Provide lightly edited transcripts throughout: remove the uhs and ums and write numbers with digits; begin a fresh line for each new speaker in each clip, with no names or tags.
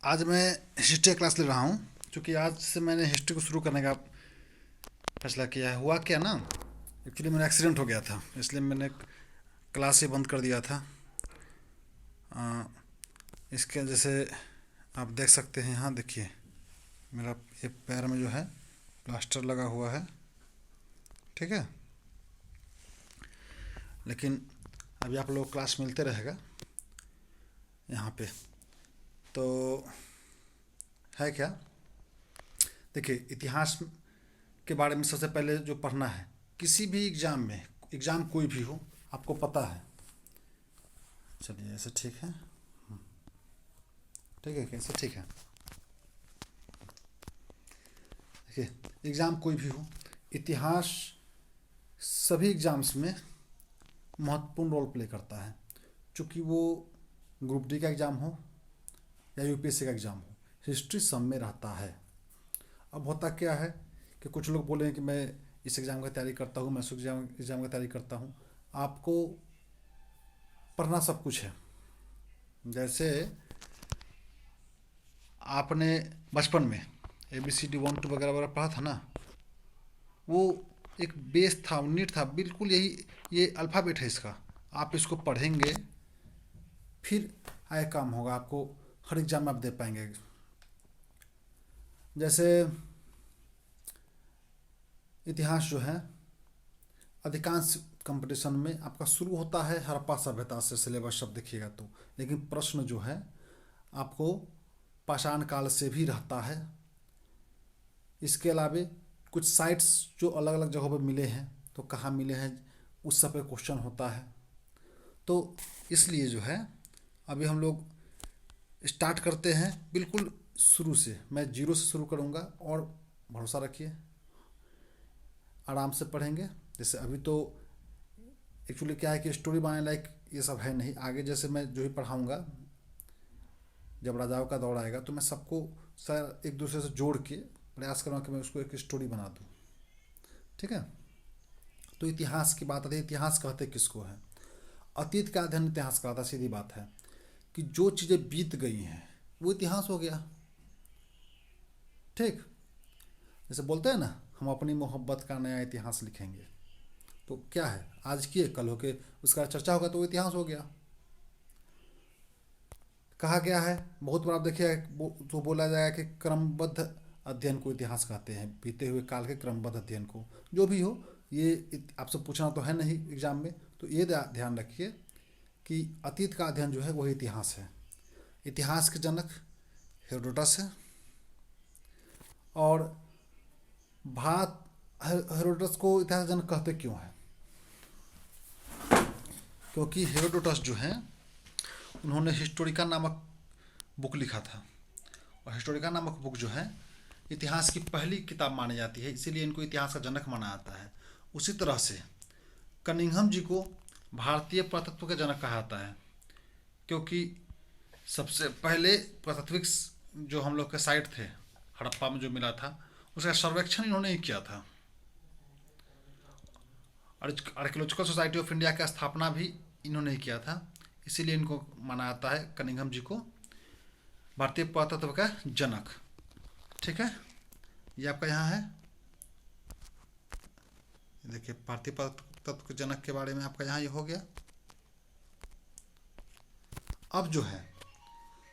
आज मैं history class ले रहा हूँ क्योंकि आज से मैंने हिस्ट्री को शुरू करने का फैसला किया है। हुआ क्या ना, एक्चुअली मेरा एक्सीडेंट हो गया था, इसलिए मैंने क्लास ही बंद कर दिया था। आ, इसके वजह से आप देख सकते हैं, यहाँ देखिए मेरा ये पैर में जो है प्लास्टर लगा हुआ है, ठीक है। लेकिन अभी आप लोग क्लास मिलते रहेगा यहाँ पे। तो है क्या, देखिए इतिहास के बारे में सबसे पहले जो पढ़ना है किसी भी एग्ज़ाम में, एग्ज़ाम कोई भी हो, आपको पता है। चलिए ऐसे ठीक है, ठीक है, कैसे ठीक है। देखिए एग्ज़ाम कोई भी हो, इतिहास सभी एग्ज़ाम्स में महत्वपूर्ण रोल प्ले करता है। चूँकि वो ग्रुप डी का एग्ज़ाम हो या यूपीएससी का एग्ज़ाम हो, हिस्ट्री सब में रहता है। अब होता क्या है कि कुछ लोग बोले कि मैं इस एग्ज़ाम की तैयारी करता हूँ, मैं उस एग्ज़ाम की तैयारी करता हूँ। आपको पढ़ना सब कुछ है। जैसे आपने बचपन में ABCD 1 2 वगैरह वगैरह पढ़ा था ना, वो एक बेस था, यूनिट था, बिल्कुल यही ये अल्फ़ाबेट है इसका। आप इसको पढ़ेंगे फिर आगे काम होगा, आपको हर एग्ज़ाम में आप दे पाएंगे। जैसे इतिहास जो है अधिकांश कंपटीशन में आपका शुरू होता है हड़प्पा सभ्यता से, सिलेबस सब देखिएगा तो। लेकिन प्रश्न जो है आपको पाषाण काल से भी रहता है। इसके अलावे कुछ साइट्स जो अलग अलग जगहों पर मिले हैं, तो कहाँ मिले हैं उस सब पे क्वेश्चन होता है। तो इसलिए जो है अभी हम लोग स्टार्ट करते हैं बिल्कुल शुरू से। मैं जीरो से शुरू करूँगा और भरोसा रखिए आराम से पढ़ेंगे। जैसे अभी तो एक्चुअली क्या है कि स्टोरी बनाने लायक ये सब है नहीं। आगे जैसे मैं जो ही पढ़ाऊँगा, जब राजाओं का दौर आएगा तो मैं सबको सर एक दूसरे से जोड़ के प्रयास करूँगा कि मैं उसको एक स्टोरी बना दूँ, ठीक है। तो इतिहास की बात आती है, इतिहास कहते किसको है? अतीत का अध्ययन इतिहास कहता है। सीधी बात है कि जो चीज़ें बीत गई हैं वो इतिहास हो गया, ठीक। जैसे बोलते हैं ना, हम अपनी मोहब्बत का नया इतिहास लिखेंगे। तो क्या है, आज किए कल होके उसका चर्चा होगा तो वो इतिहास हो गया। कहा गया है बहुत बार, आप देखिए तो बोला जाएगा कि क्रमबद्ध अध्ययन को इतिहास कहते हैं, बीते हुए काल के क्रमबद्ध अध्ययन को। जो भी हो, ये आपसे पूछना तो है नहीं एग्जाम में, तो ये ध्यान रखिए कि अतीत का अध्ययन जो है वही इतिहास है। इतिहास के जनक हेरोडोटस है। और भारत हेरोडोटस को इतिहास जनक कहते क्यों है? क्योंकि हेरोडोटस जो है उन्होंने हिस्टोरिका नामक बुक लिखा था। और हिस्टोरिका नामक बुक जो है इतिहास की पहली किताब मानी जाती है, इसीलिए इनको इतिहास का जनक माना जाता है। उसी तरह से कनिंघम जी को भारतीय पुरातत्व का जनक कहा जाता है, क्योंकि सबसे पहले पुरातात्विक जो हम लोग के साइट थे हड़प्पा में जो मिला था, उसका सर्वेक्षण इन्होंने ही किया था। आर्कियोलॉजिकल सोसाइटी ऑफ इंडिया की स्थापना भी इन्होंने ही किया था, इसीलिए इनको माना जाता है कनिंघम जी को भारतीय पुरातत्व का जनक, ठीक है। ये आपका यहाँ है, देखिए भारतीय पुरातत्व के जनक के बारे में आपका यहाँ ये हो गया। अब जो है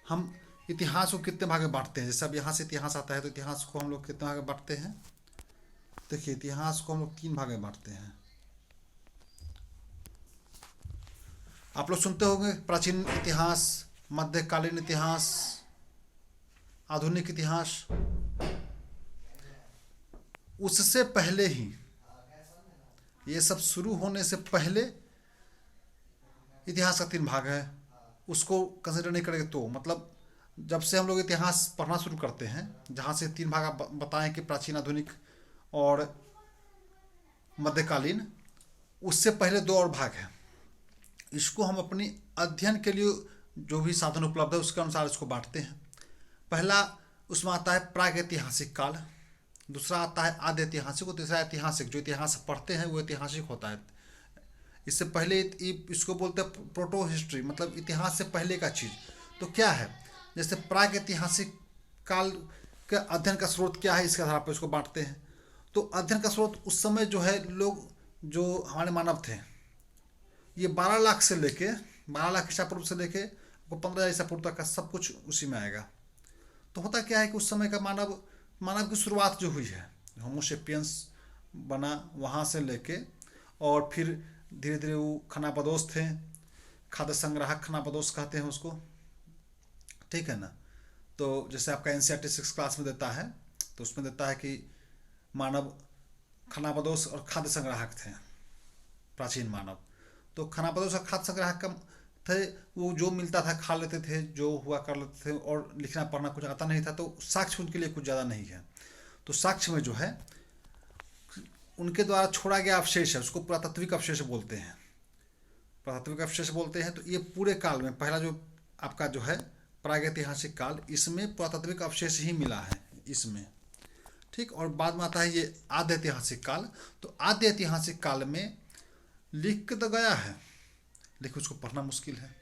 हम इतिहास को कितने भाग में बांटते हैं? जैसे अब यहाँ से इतिहास आता है तो इतिहास को हम लोग कितने भाग में बांटते हैं? देखिए इतिहास को हम लोग 3 भाग में बांटते हैं। आप लोग सुनते होंगे प्राचीन इतिहास, मध्यकालीन इतिहास, आधुनिक इतिहास। उससे पहले ही, ये सब शुरू होने से पहले इतिहास का 3 भाग है, उसको कंसिडर नहीं करेंगे तो मतलब जब से हम लोग इतिहास पढ़ना शुरू करते हैं, जहाँ से 3 भाग आप बताएं कि प्राचीन, आधुनिक और मध्यकालीन, उससे पहले 2 और भाग हैं। इसको हम अपनी अध्ययन के लिए जो भी साधन उपलब्ध है उसके अनुसार इसको बांटते हैं। पहला उसमें आता है प्रागैतिहासिक काल, दूसरा आता है आद्य ऐतिहासिक और तीसरा ऐतिहासिक। जो इतिहास पढ़ते हैं वो ऐतिहासिक होता है। इससे पहले इसको बोलते हैं प्रोटो हिस्ट्री, मतलब इतिहास से पहले का चीज़। तो क्या है, जैसे प्रागैतिहासिक काल का अध्ययन का स्रोत क्या है, इसके आधार पर इसको बांटते हैं। तो अध्ययन का स्रोत उस समय जो है, लोग जो हमारे मानव थे, ये 12 लाख से लेके 12 लाख ईसा पूर्व से लेके 15,000 ईसा पूर्व तक का सब कुछ उसी में आएगा। तो होता क्या है कि उस समय का मानव की शुरुआत जो हुई है, होमोसेपियंस बना, वहाँ से लेके और फिर धीरे धीरे वो खानाबदोश थे, खाद्य संग्राहक खानाबदोश कहते हैं उसको, ठीक है ना। तो जैसे आपका एनसीईआरटी 6 क्लास में देता है, तो उसमें देता है कि मानव खानाबदोश और खाद्य संग्राहक थे, प्राचीन मानव। तो खानाबदोश और खाद्य संग्राहक का थे, वो जो मिलता था खा लेते थे, जो हुआ कर लेते थे, और लिखना पढ़ना कुछ आता नहीं था, तो साक्ष्य उनके लिए कुछ ज़्यादा नहीं है। तो साक्ष्य में जो है उनके द्वारा छोड़ा गया अवशेष है, उसको पुरातात्विक अवशेष बोलते हैं, पुरातात्विक अवशेष बोलते हैं। तो ये पूरे काल में पहला जो आपका जो है प्रागैतिहासिक काल, इसमें पुरातात्विक अवशेष ही मिला है इसमें, ठीक। और बाद में आता है ये आद्य ऐतिहासिक काल। तो आद्य ऐतिहासिक काल में लिख के तो गया है, लेकिन उसको पढ़ना मुश्किल है,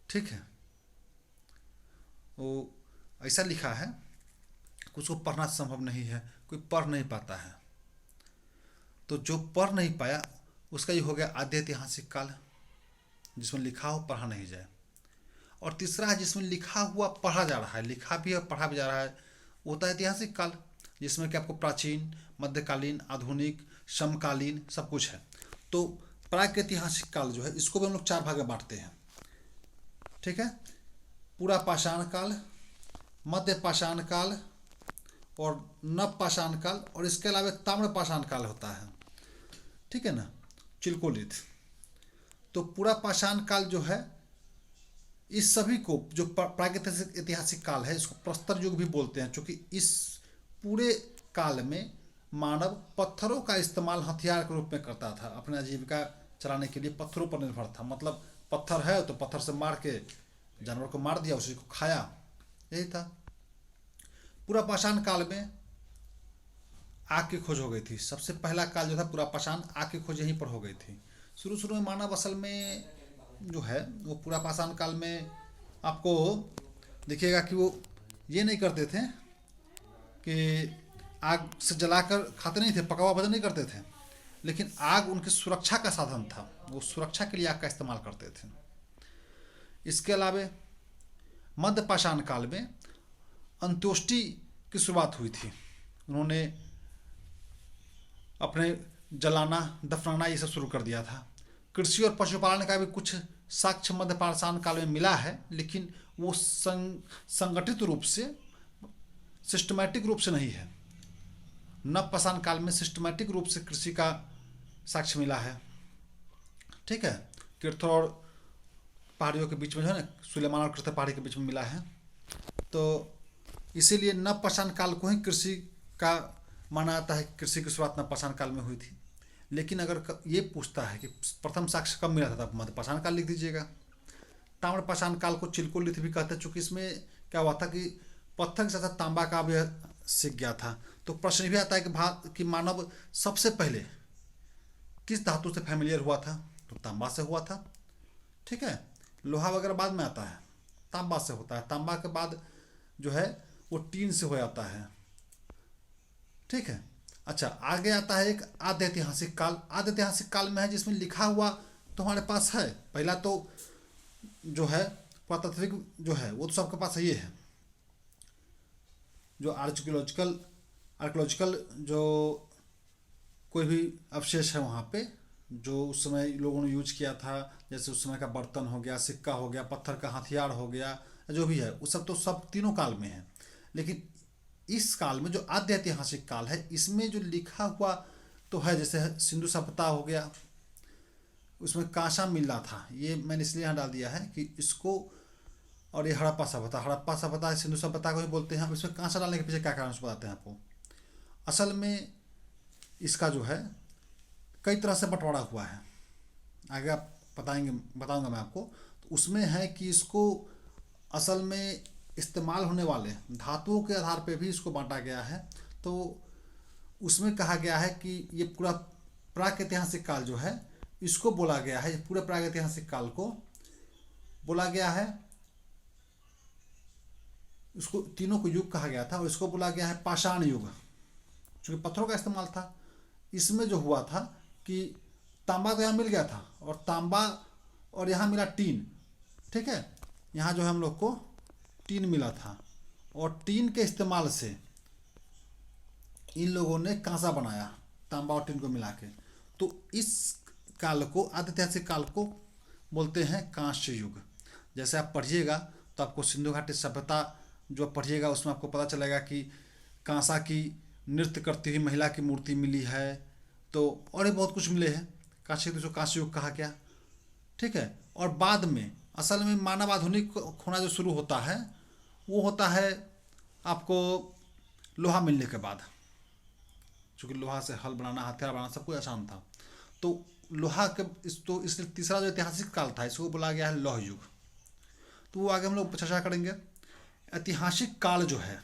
ठीक है। वो ऐसा लिखा है कि उसको पढ़ना संभव नहीं है, कोई पढ़ नहीं पाता है। तो जो पढ़ नहीं पाया उसका ये हो गया आद्य ऐतिहासिक काल, जिसमें लिखा हो पढ़ा नहीं जाए। और तीसरा है जिसमें लिखा हुआ पढ़ा जा रहा है, लिखा भी और पढ़ा भी जा रहा है, वो होता है ऐतिहासिक काल, जिसमें कि आपको प्राचीन, मध्यकालीन, आधुनिक, समकालीन सब कुछ है। तो प्रागैतिहासिक काल जो है, इसको भी हम लोग 4 भाग में बांटते हैं, ठीक है। पूरा पाषाण काल, मध्य पाषाण काल और नव पाषाण काल, और इसके अलावा ताम्र पाषाण काल होता है, ठीक है ना, चिलकोलिथ। तो पूरा पाषाण काल जो है, इस सभी को जो प्रागैतिहासिक ऐतिहासिक काल है, इसको प्रस्तर युग भी बोलते हैं, क्योंकि इस पूरे काल में मानव पत्थरों का इस्तेमाल हथियार के रूप में करता था, अपनी आजीविका चलाने के लिए पत्थरों पर निर्भर था। मतलब पत्थर है तो पत्थर से मार के जानवर को मार दिया, उसी को खाया, यही था। पूरा पाषाण काल में आग की खोज हो गई थी, सबसे पहला काल जो था पूरा पाषाण, आग की खोज यहीं पर हो गई थी। शुरू में मानव असल में जो है वो पूरा पाषाण काल में आपको देखिएगा कि वो ये नहीं करते थे कि आग से जलाकर खाते नहीं थे, पका हुआ भोजन नहीं करते थे, लेकिन आग उनकी सुरक्षा का साधन था, वो सुरक्षा के लिए आग का इस्तेमाल करते थे। इसके अलावा मध्य पाषाण काल में अंत्योष्टि की शुरुआत हुई थी, उन्होंने अपने जलाना दफनाना ये सब शुरू कर दिया था। कृषि और पशुपालन का भी कुछ साक्ष्य मध्य पाषाण काल में मिला है, लेकिन वो संगठित रूप से, सिस्टमैटिक रूप से नहीं है। नव पाषाण काल में सिस्टमैटिक रूप से कृषि का साक्ष्य मिला है, ठीक है। कृथ्र और पहाड़ियों के बीच में जो है ना, सुलेमान और कृथ्र पहाड़ी के बीच में मिला है। तो इसीलिए नव पाषाण काल को ही कृषि का माना जाता है, कृषि की शुरुआत नव पाषाण काल में हुई थी। लेकिन अगर ये पूछता है कि प्रथम साक्ष्य कब मिला था, तब मध्य पाषाण काल लिख दीजिएगा। ताम्र पाषाण काल को चिलकोलिथ भी कहते हैं, चूँकि इसमें क्या हुआ था कि पत्थर के साथ तांबा का भी सीख गया था। तो प्रश्न भी आता है कि मानव सबसे पहले किस धातु से फैमिलियर हुआ था, तो तांबा से हुआ था, ठीक है। लोहा वगैरह बाद में आता है, तांबा से होता है, तांबा के बाद जो है वो टीन से हो जाता है, ठीक है। अच्छा, आगे आता है एक आद्य ऐतिहासिक काल। आद्य ऐतिहासिक काल में है जिसमें लिखा हुआ तो हमारे पास है। पहला तो जो है पुरातात्विक जो है वो तो सबके पास ये है, जो आर्कियोलॉजिकल जो कोई भी अवशेष है वहाँ पे, जो उस समय लोगों ने यूज किया था, जैसे उस समय का बर्तन हो गया, सिक्का हो गया, पत्थर का हथियार हो गया, जो भी है वो सब तो सब तीनों काल में है। लेकिन इस काल में जो आद्य ऐतिहासिक काल है, इसमें जो लिखा हुआ तो है, जैसे सिंधु सभ्यता हो गया, उसमें कांसा मिल रहा था, ये मैंने इसलिए यहाँ डाल दिया है कि इसको, और ये हड़प्पा सभ्यता सिंधु सभ्यता को ही बोलते हैं। इसमें कांसा डालने के पीछे क्या कारण बताते हैं आपको। असल में इसका जो है कई तरह से बंटवारा हुआ है, आगे आप बताऊंगा मैं आपको। तो उसमें है कि इसको असल में इस्तेमाल होने वाले धातुओं के आधार पे भी इसको बांटा गया है। तो उसमें कहा गया है कि ये पूरा प्रागैतिहासिक काल जो है, इसको बोला गया है, पूरे प्रागैतिहासिक काल को बोला गया है इसको तीनों को युग कहा गया था, और इसको बोला गया है पाषाण युग, क्योंकि पत्थरों का इस्तेमाल था। इसमें जो हुआ था कि तांबा तो यहाँ मिल गया था, और तांबा और यहाँ मिला टीन, ठीक है, यहाँ जो है हम लोग को टीन मिला था, और टीन के इस्तेमाल से इन लोगों ने कांसा बनाया, तांबा और टीन को मिला के। तो इस काल को, आदिऐतिहासिक काल को बोलते हैं कांस्य युग। जैसे आप पढ़िएगा तो आपको सिंधु घाटी सभ्यता जो पढ़िएगा उसमें आपको पता चलेगा कि कांसा की नृत्य करती हुई महिला की मूर्ति मिली है, तो और भी बहुत कुछ मिले हैं। कांस्य जो कांस्य युग कहा गया, ठीक है। और बाद में असल में मानव आधुनिक होना जो शुरू होता है वो होता है आपको लोहा मिलने के बाद, क्योंकि लोहा से हल बनाना, हथियार बनाना सब कुछ आसान था। तो लोहा के तो इसलिए तीसरा जो ऐतिहासिक काल था इसको बोला गया है लौह युग। तो वो आगे हम लोग चर्चा करेंगे। ऐतिहासिक काल जो है,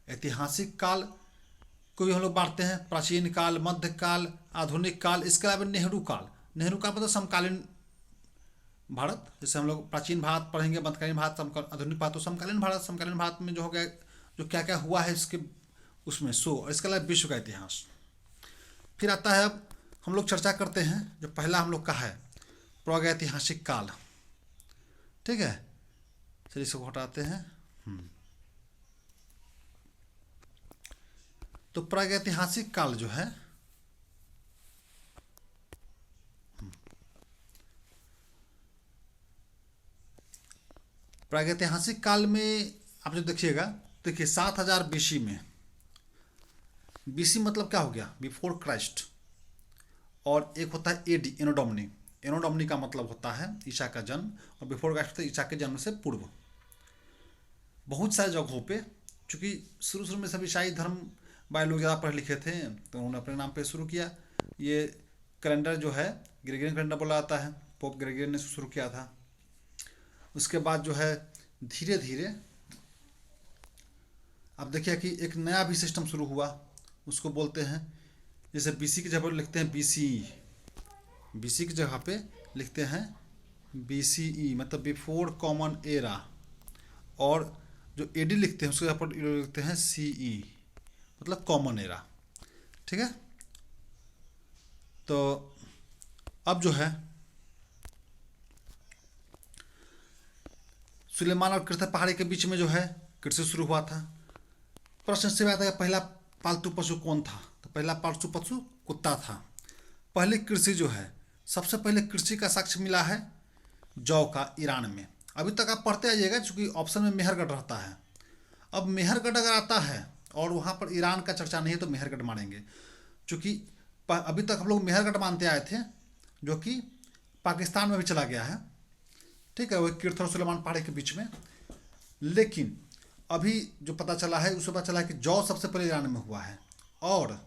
ऐतिहासिक काल को भी हम लोग बांटते हैं प्राचीन काल, मध्यकाल, आधुनिक काल, इसके अलावा नेहरू काल। नेहरू काल मतलब समकालीन भारत, जैसे हम लोग प्राचीन भारत पढ़ेंगे, मध्यकालीन भारत, आधुनिक भारत। तो समकालीन भारत, समकालीन भारत में जो हो गया, जो क्या क्या हुआ है इसके उसमें सो, और इसके अलावा विश्व का इतिहास। फिर आता है, अब हम लोग चर्चा करते हैं जो पहला हम लोग का है प्रागैतिहासिक काल, ठीक है। चलिए इसको हटाते हैं। तो प्रागैतिहासिक काल जो है, प्रागैतिहासिक काल में आप जो देखिएगा, देखिए 7000 बीसी में, बीसी मतलब क्या हो गया, बिफोर क्राइस्ट, और एक होता है एडी, एनोडोमनी। एनोडोमनी का मतलब होता है ईसा का जन्म, और बिफोर क्राइस्ट होता है ईसा के जन्म से पूर्व। बहुत सारे जगहों पे, चूँकि शुरू में सब ईसाई धर्म वाले लोग ज़्यादा पढ़े लिखे थे तो उन्होंने अपने नाम पे शुरू किया। ये कैलेंडर जो है ग्रेगोरियन कैलेंडर बोला जाता है, पोप ग्रेगोरियन ने शुरू किया था। उसके बाद जो है धीरे धीरे अब देखिए कि एक नया भी सिस्टम शुरू हुआ, उसको बोलते हैं, जैसे बीसी की जगह पर लिखते हैं बीसी, बीसी की जगह पे लिखते हैं बीसीई मतलब बिफोर कॉमन एरा, और जो एडी लिखते हैं उसके जगह पर लिखते हैं सीई मतलब कॉमन एरा, ठीक है। तो अब जो है सुलेमान और कृष्ण पहाड़ी के बीच में जो है कृषि शुरू हुआ था। प्रश्न से आता है पहला पालतू पशु कौन था, तो पहला पालतू पशु कुत्ता था। पहली कृषि जो है, सबसे पहले कृषि का साक्ष्य मिला है जौ का, ईरान में। अभी तक आप पढ़ते आइएगा क्योंकि ऑप्शन में मेहरगढ़ रहता है। अब मेहरगढ़ अगर आता है और वहाँ पर ईरान का चर्चा नहीं है तो मेहरगढ़ मानेंगे, क्योंकि अभी तक हम लोग मेहरगढ़ मानते आए थे जो कि पाकिस्तान में भी चला गया है, ठीक है, वो किर्थ और सुलेमान पहाड़ी के बीच में। लेकिन अभी जो पता चला है उससे पता चला है कि जौ सबसे पहले ईरान में हुआ है, और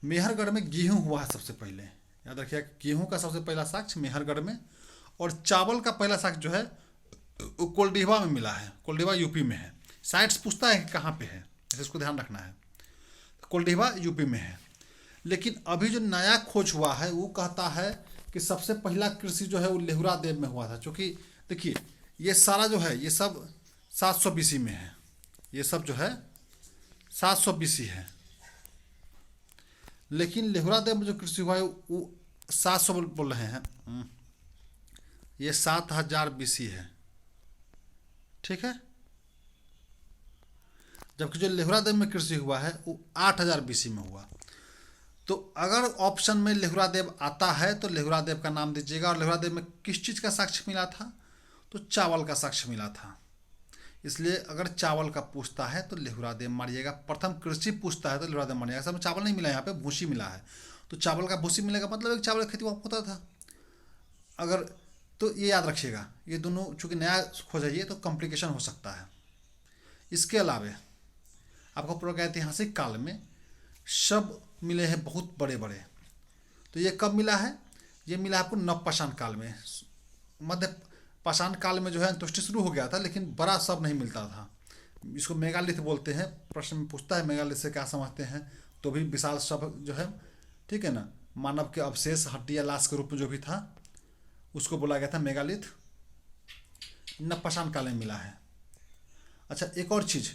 मेहरगढ़ में गेहूं हुआ है सबसे पहले। याद रखिएगा गेहूं का सबसे पहला साक्ष्य मेहरगढ़ में, और चावल का पहला साक्ष्य जो है कोल्डिवा में मिला है। कोल्डिवा यूपी में है। साइट्स पूछता है कि कहाँ पे है, इसको ध्यान रखना है। कोल्डिवा यूपी में है। लेकिन अभी जो नया खोज हुआ है वो कहता है कि सबसे पहला कृषि जो है वो लेहुरा देव में हुआ था। क्योंकि देखिए ये सारा जो है ये सब 700 बीसी में है, ये सब जो है 700 बीसी है। लेकिन लेहुरा देव में जो कृषि हुआ है वो 700 बोल रहे हैं, ये 7000 बीसी है, ठीक है। जबकि जो लेहुरा देव में कृषि हुआ है वो 8000 बीसी में हुआ। तो अगर ऑप्शन में लेहुरा देव आता है तो लेहुरा देव का नाम दीजिएगा। और लेहुरा देव में किस चीज़ का साक्ष्य मिला था, तो चावल का साक्ष्य मिला था। इसलिए अगर चावल का पूछता है तो लेहुरा देव मारिएगा। प्रथम कृषि पूछता है तो लेहुरा देव मारिएगा। सब चावल नहीं मिला, यहाँ पे भूसी मिला है, तो चावल का भूसी मिलेगा मतलब एक चावल की खेती वहाँ होता था। अगर तो ये याद रखिएगा, ये दोनों चूँकि नया खोज है ये तो कॉम्प्लिकेशन हो सकता है। इसके अलावे आपको प्रागैतिहासिक काल में सब मिले हैं बहुत बड़े बड़े। तो ये कब मिला है, ये मिला आपको नवपाषाण काल में। मध्य पाषाण काल में जो है अंत्येष्टि शुरू हो गया था, लेकिन बड़ा सब नहीं मिलता था। इसको मेगालिथ बोलते हैं। प्रश्न में पूछता है मेगालिथ से क्या समझते हैं, तो भी विशाल सब जो है, ठीक है ना, मानव के अवशेष हड्डी या लाश के रूप में जो भी था उसको बोला गया था मेगालिथ। नवपाषाण काल में मिला है। अच्छा, एक और चीज़,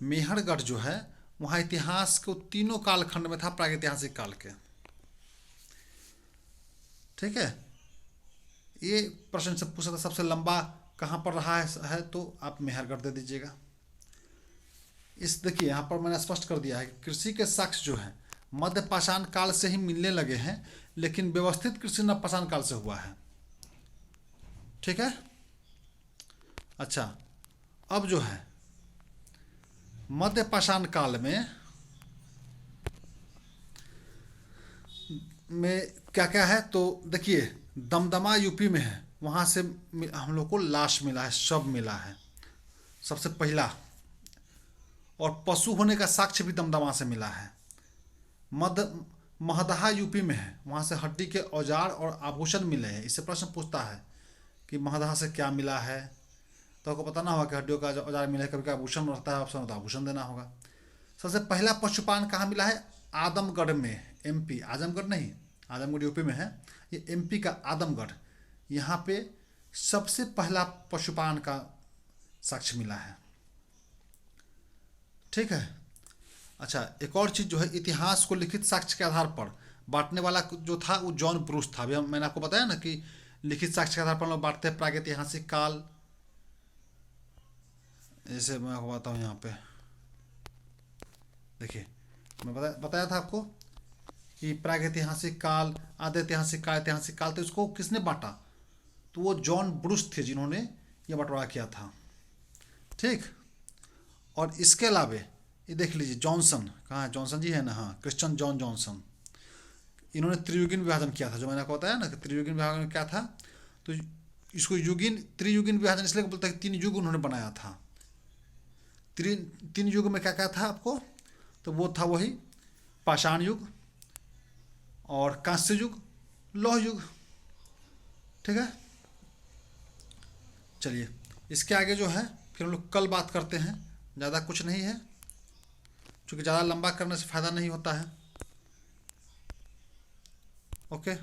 मेहरगढ़ जो है वहाँ इतिहास के तीनों कालखंड में था, प्रागैतिहासिक काल के। ठीक है, ये प्रश्न से पूछा था सबसे लंबा कहाँ पर रहा है तो आप मेहरगढ़ दे दीजिएगा। इस देखिए यहाँ पर मैंने स्पष्ट कर दिया है कि कृषि के साक्ष्य जो है मध्य पाषाण काल से ही मिलने लगे हैं, लेकिन व्यवस्थित कृषि नव पाषाण काल से हुआ है। ठीक है। अच्छा, अब जो है मध्य पाषाण काल में क्या क्या है तो देखिए, दमदमा यूपी में है, वहाँ से हम लोग को लाश मिला है, शव मिला है सबसे पहला, और पशु होने का साक्ष्य भी दमदमा से मिला है। मध्य महदहा यूपी में है, वहाँ से हड्डी के औजार और आभूषण मिले हैं। इससे प्रश्न पूछता है कि महदहा से क्या मिला है, तो आपको पता ना होगा कि हड्डियों का औजार मिला है, कभी का आभूषण रहता है, ऑप्शन होता है आभूषण देना होगा। सबसे पहला पशुपालन कहाँ मिला है? आदमगढ़ में, एमपी, आजमगढ़ नहीं, आजमगढ़ यूपी में है, ये एमपी का आदमगढ़, यहाँ पे सबसे पहला पशुपालन का साक्ष्य मिला है। ठीक है। अच्छा, एक और चीज़ जो है, इतिहास को लिखित साक्ष्य के आधार पर बांटने वाला जो था वो जॉन ब्रूस था। अभी मैंने आपको बताया ना कि लिखित साक्ष्य के आधार पर लोग बांटते हैं प्रागैतिहासिक काल। जैसे मैं आपको बताता हूँ यहाँ पे, देखिए मैं बताया था आपको कि प्रागैतिहासिक काल, आद्य ऐतिहासिक काल, ऐतिहासिक काल, तो इसको किसने बांटा? तो वो जॉन ब्रूस थे जिन्होंने ये बंटवारा किया था। ठीक। और इसके अलावे ये देख लीजिए, जॉनसन कहाँ है? जॉनसन जी है ना, हाँ, क्रिश्चियन जॉन जॉनसन, इन्होंने त्रियुगीन विभाजन किया था, जो मैंने आपको बताया ना कि त्रियुगीन विभाजन क्या था। तो इसको युगीन, त्रियुगीन विभाजन इसलिए बोलते हैं कि 3 युग उन्होंने बनाया था। तीन युग में क्या क्या था आपको? तो वो था वही पाषाण युग और कांस्य युग, लौह युग। ठीक है। चलिए, इसके आगे जो है फिर हम लोग कल बात करते हैं, ज़्यादा कुछ नहीं है, क्योंकि ज़्यादा लंबा करने से फ़ायदा नहीं होता है। ओके।